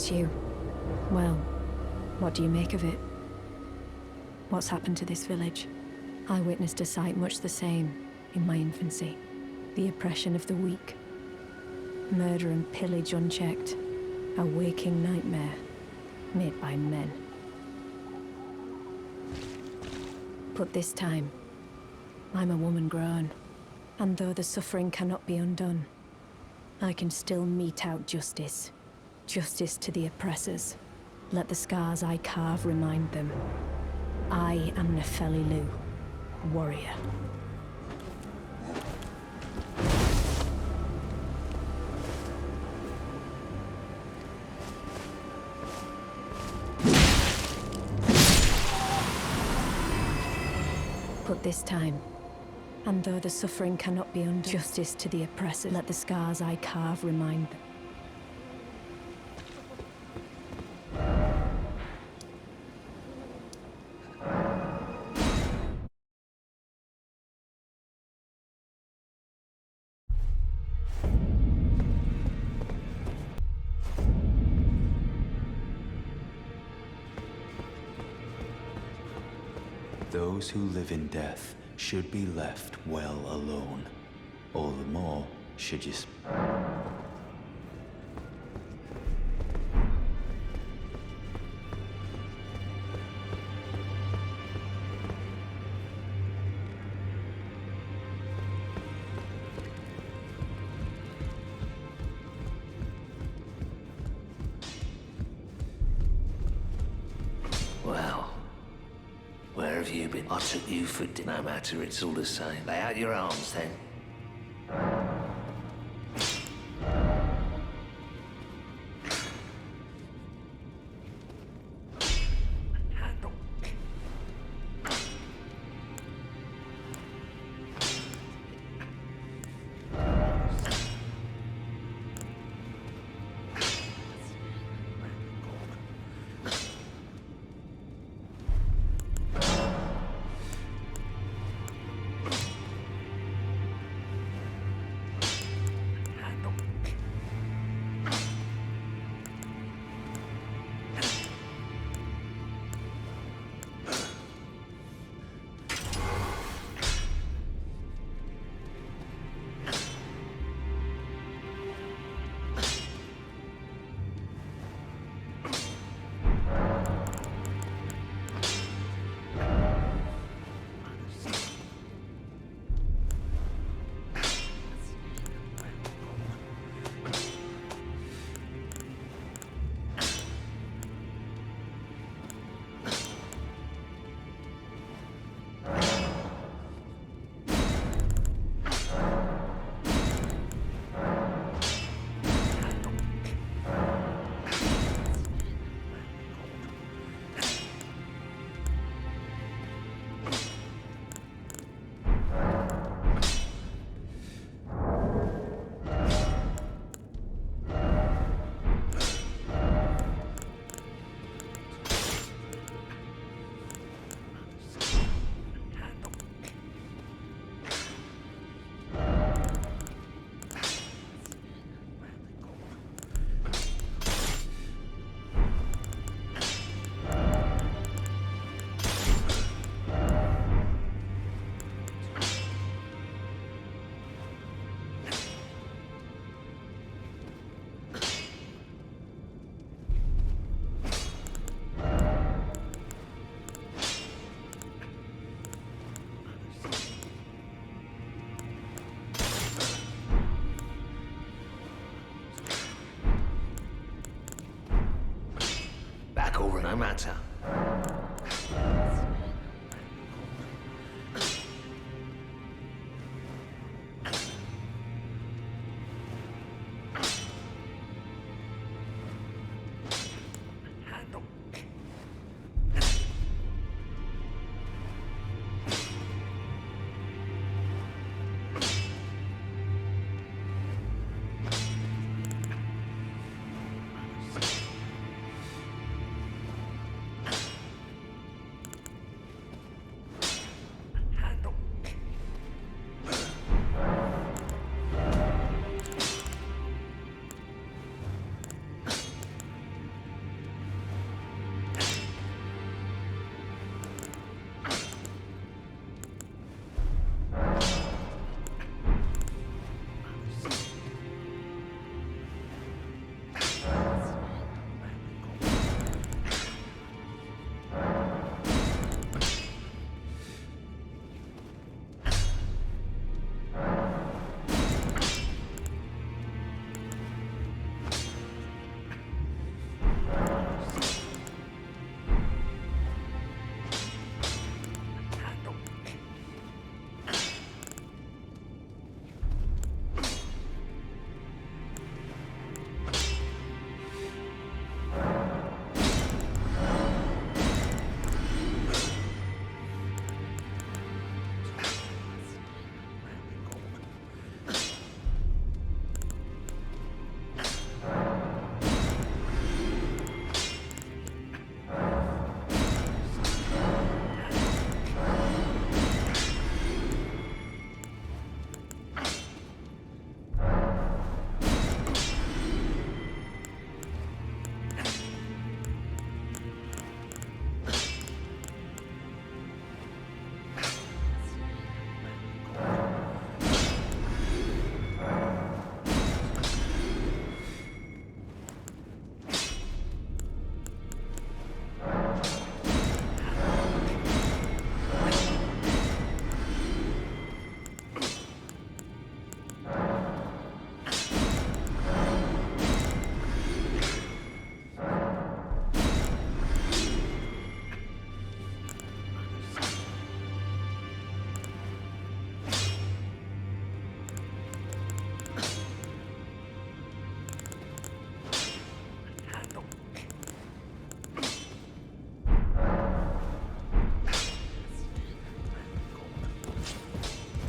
It's you. Well, what do you make of it? What's happened to this village? I witnessed a sight much the same in my infancy. The oppression of the weak. Murder and pillage unchecked. A waking nightmare made by men. But this time, I'm a woman grown. And though the suffering cannot be undone, I can still mete out justice. Justice to the oppressors. Let the scars I carve remind them. I am Nefeli, warrior. But this time, and though the suffering cannot be undone, justice to the oppressor, let the scars I carve remind them. Those who live in death should be left well alone. All the more should you... Well, where have you been? I took you for no matter, it's all the same. Lay out your arms then.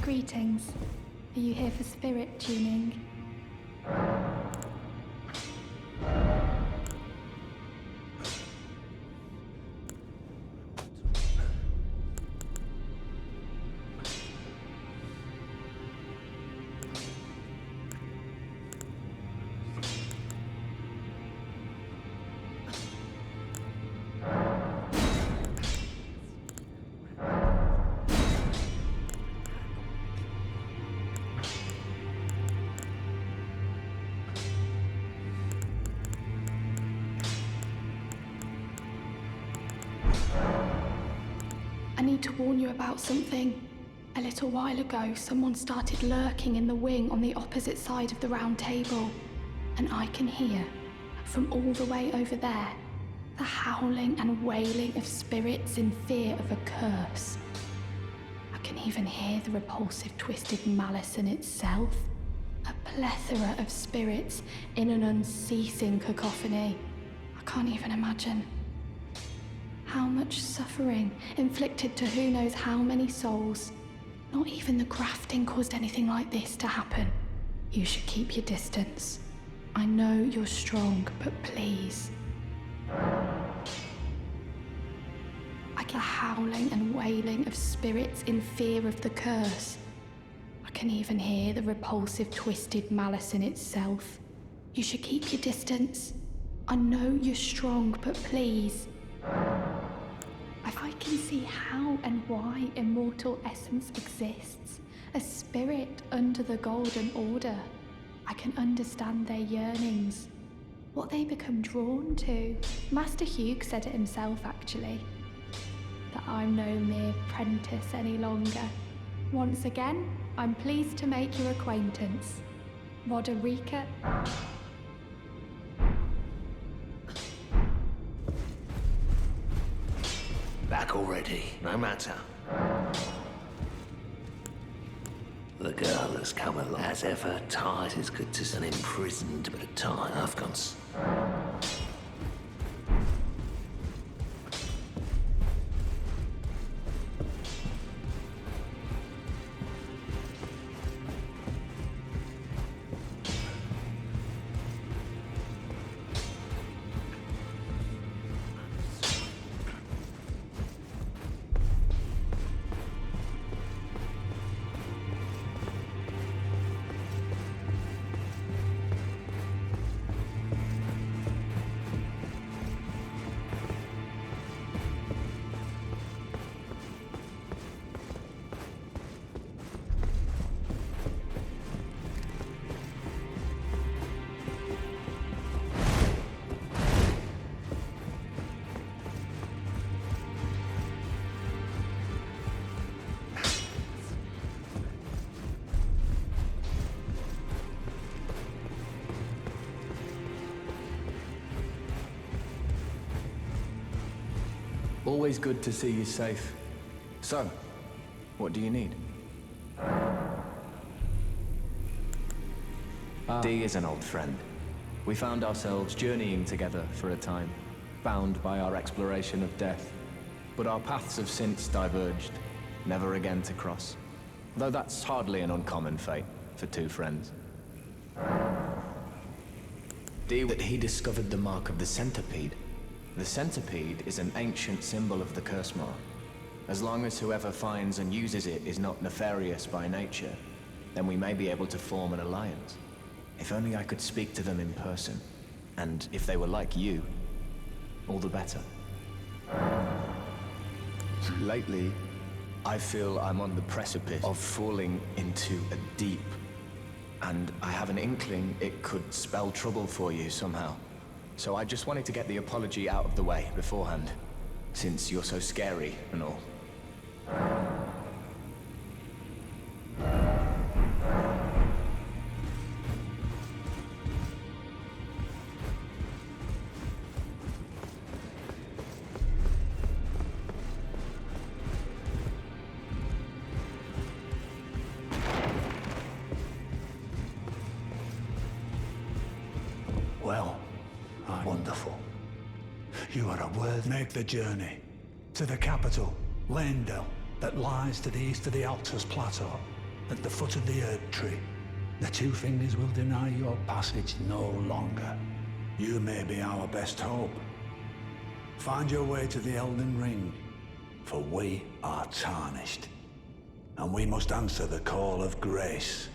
Greetings. Are you here for spirit tuning? I need to warn you about something. A little while ago, someone started lurking in the wing on the opposite side of the round table. And I can hear, from all the way over there, the howling and wailing of spirits in fear of a curse. I can even hear the repulsive, twisted malice in itself. A plethora of spirits in an unceasing cacophony. I can't even imagine. How much suffering inflicted to who knows how many souls. Not even the grafting caused anything like this to happen. You should keep your distance. I know you're strong, but please. I get howling and wailing of spirits in fear of the curse. I can even hear the repulsive, twisted malice in itself. You should keep your distance. I know you're strong, but please. I can see how and why immortal essence exists. A spirit under the Golden Order. I can understand their yearnings. What they become drawn to. Master Hugh said it himself, actually. That I'm no mere apprentice any longer. Once again, I'm pleased to make your acquaintance. Roderica. Back already, no matter. The girl has come along. As ever, tight is good to an imprisoned, but a tight I've gone. Always good to see you safe. So, what do you need? D is an old friend. We found ourselves journeying together for a time, bound by our exploration of death. But our paths have since diverged, never again to cross. Though that's hardly an uncommon fate for two friends. D, that he discovered the mark of the centipede. The centipede is an ancient symbol of the curse mark. As long as whoever finds and uses it is not nefarious by nature, then we may be able to form an alliance. If only I could speak to them in person. And if they were like you, all the better. Lately, I feel I'm on the precipice of falling into a deep, and I have an inkling it could spell trouble for you somehow. So I just wanted to get the apology out of the way beforehand, since you're so scary and all. Well, wonderful. You are a worthy. Make the journey to the capital, Leyndell, that lies to the east of the Altus Plateau. at the foot of the Erd Tree. The Two Fingers will deny your passage no longer. You may be our best hope. Find your way to the Elden Ring, for we are tarnished, and we must answer the call of grace.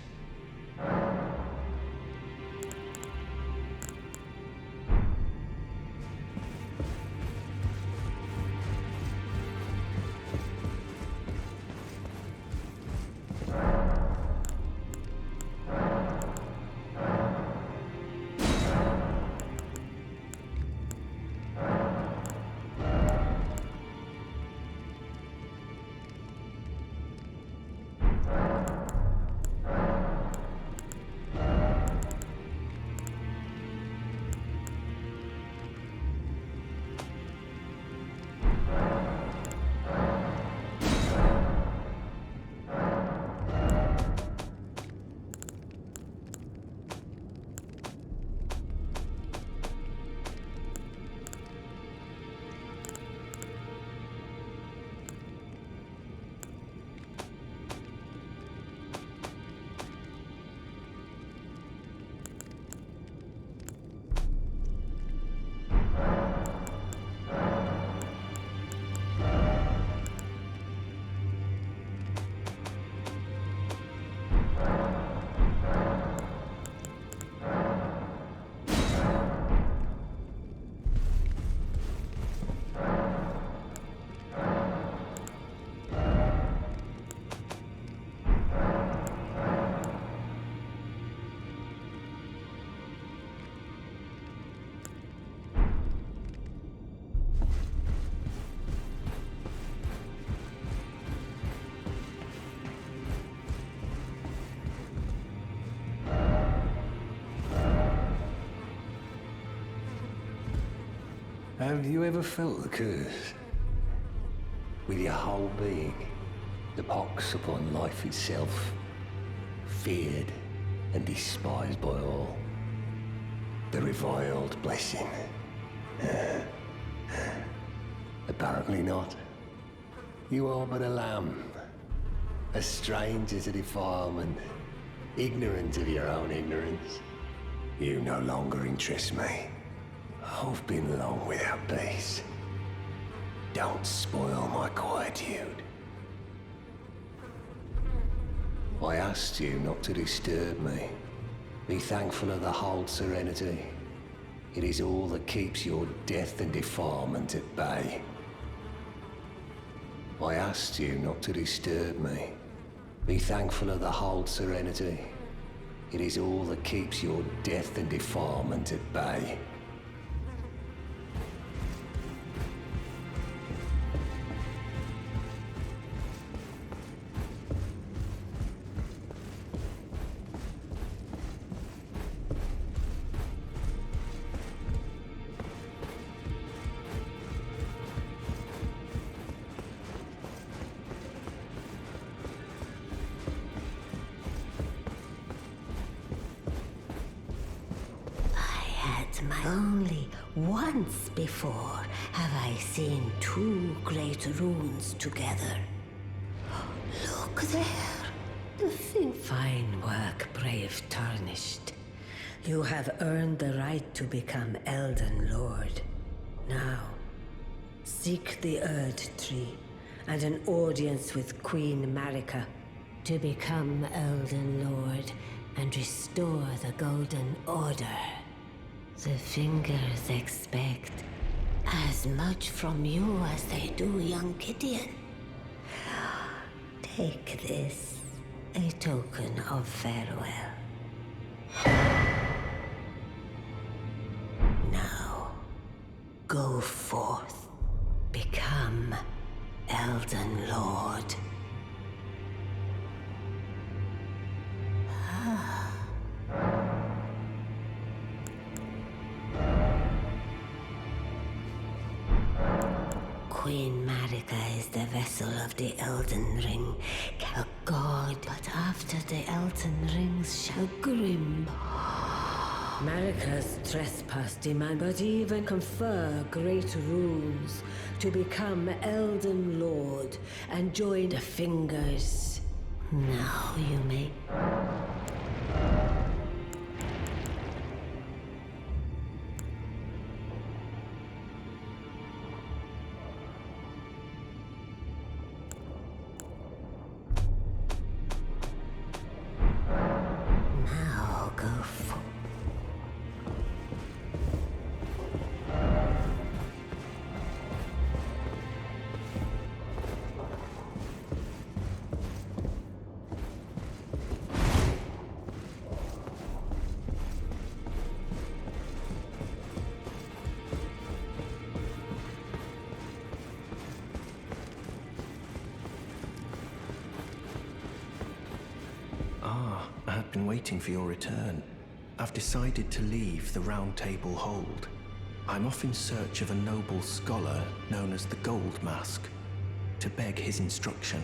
Have you ever felt the curse? With your whole being, the pox upon life itself, feared and despised by all. The reviled blessing. Apparently not. You are but a lamb, a stranger to defilement, ignorant of your own ignorance. You no longer interest me. I've been long without peace. Don't spoil my quietude. I asked you not to disturb me. Be thankful of the whole serenity. It is all that keeps your death and defilement at bay. I asked you not to disturb me. Be thankful of the whole serenity. It is all that keeps your death and defilement at bay. Only once before have I seen two great runes together. Look there. Fine work, brave Tarnished. You have earned the right to become Elden Lord. Now, seek the Erd Tree and an audience with Queen Marika to become Elden Lord and restore the Golden Order. The Fingers expect as much from you as they do young Gideon. Take this, a token of farewell. Now, go forth, become Elden Lord. Queen Marika is the vessel of the Elden Ring, a god, but after the Elden Rings shall grim. Marika's trespass demand but even confer great runes to become Elden Lord and join the Fingers. Now you may... Now go for... I've been waiting for your return. I've decided to leave the Round Table Hold. I'm off in search of a noble scholar known as the Gold Mask, to beg his instruction.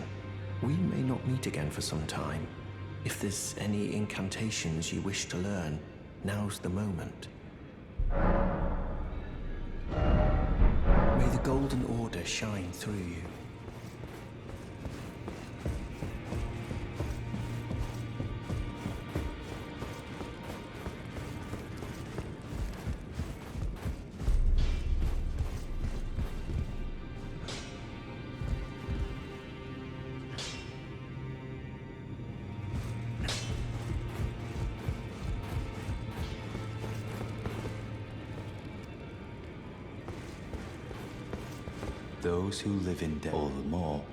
We may not meet again for some time. If there's any incantations you wish to learn, now's the moment. May the Golden Order shine through you. Those who live in death all the more.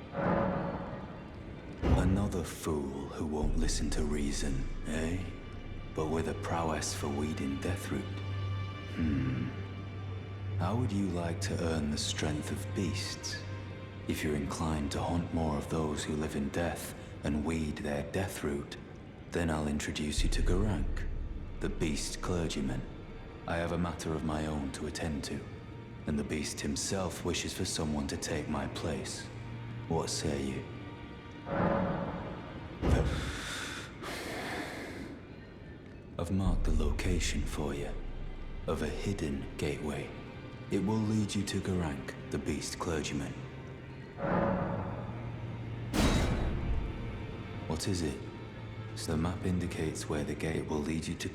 Another fool who won't listen to reason, eh? But with a prowess for weeding Deathroot. How would you like to earn the strength of beasts? If you're inclined to hunt more of those who live in death and weed their Deathroot, then I'll introduce you to Garank, the beast clergyman. I have a matter of my own to attend to, and the beast himself wishes for someone to take my place. What say you? I've marked the location for you, of a hidden gateway. It will lead you to Garank, the beast clergyman. What is it? So the map indicates where the gate will lead you to...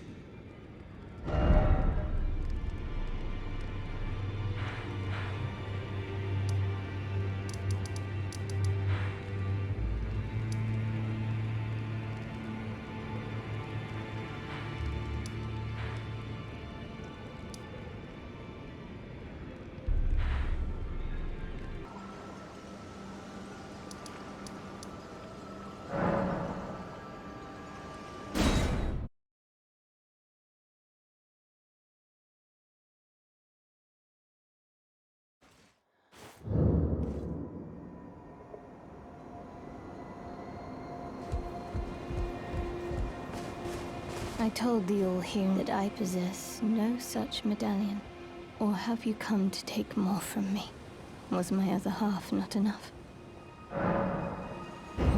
I told the All-Hearing that I possess no such medallion. Or have you come to take more from me? Was my other half not enough?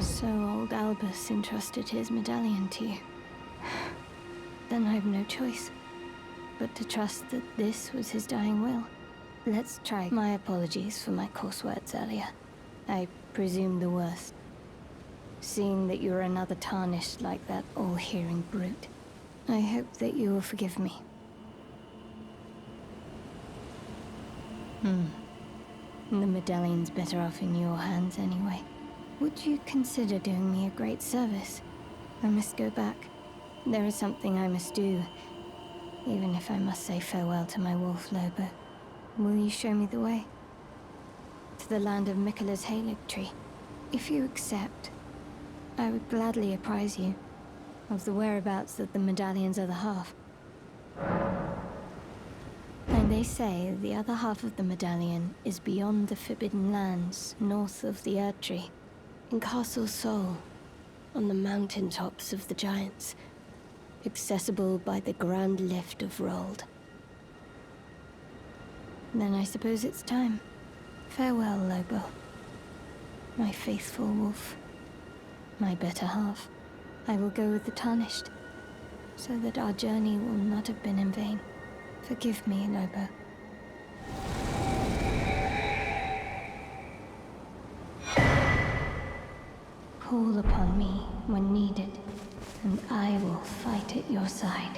So old Albus entrusted his medallion to you. Then I've no choice but to trust that this was his dying will. Let's try. My apologies for my coarse words earlier. I presume the worst. Seeing that you're another tarnished like that all-hearing brute. I hope that you will forgive me. The medallion's better off in your hands anyway. Would you consider doing me a great service? I must go back. There is something I must do, even if I must say farewell to my wolf Lobo. Will you show me the way? To the land of Mikola's Halig tree. If you accept, I would gladly apprise you of the whereabouts of the medallion's other half. And they say the other half of the medallion is beyond the Forbidden Lands, north of the Erd Tree, in Castle Sol, on the mountaintops of the Giants, accessible by the Grand Lift of Rold. Then I suppose it's time. Farewell, Lobo. My faithful wolf. My better half. I will go with the Tarnished, so that our journey will not have been in vain. Forgive me, Lobo. Call upon me when needed, and I will fight at your side.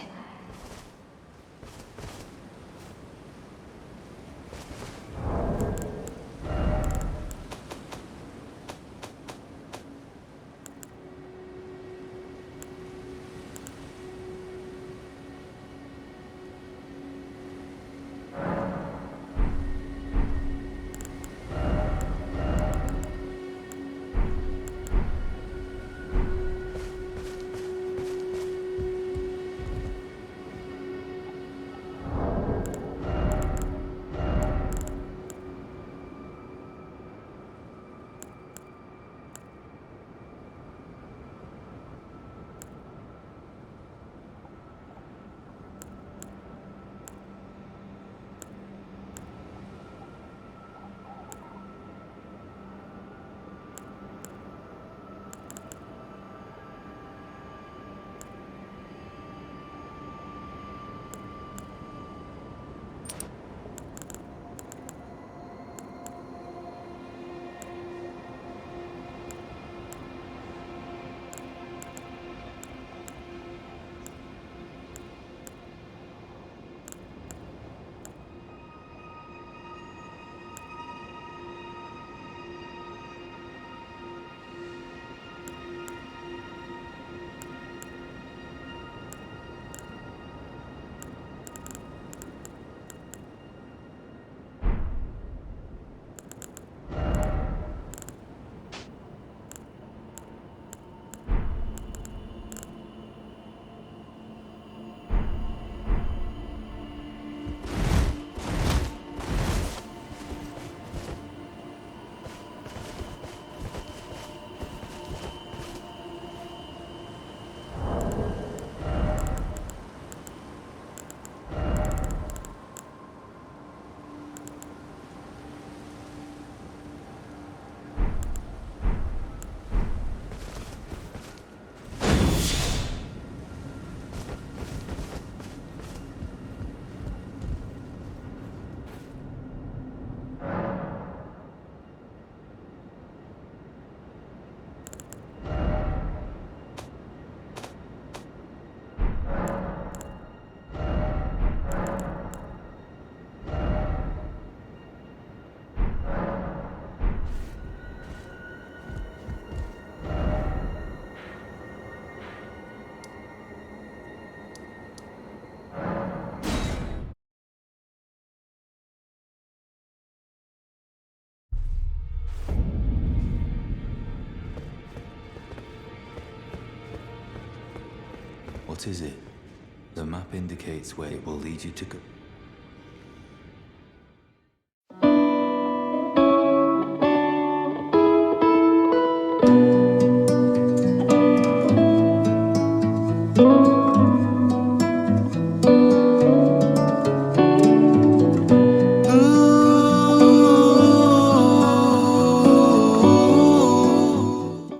What is it? The map indicates where it will lead you to go.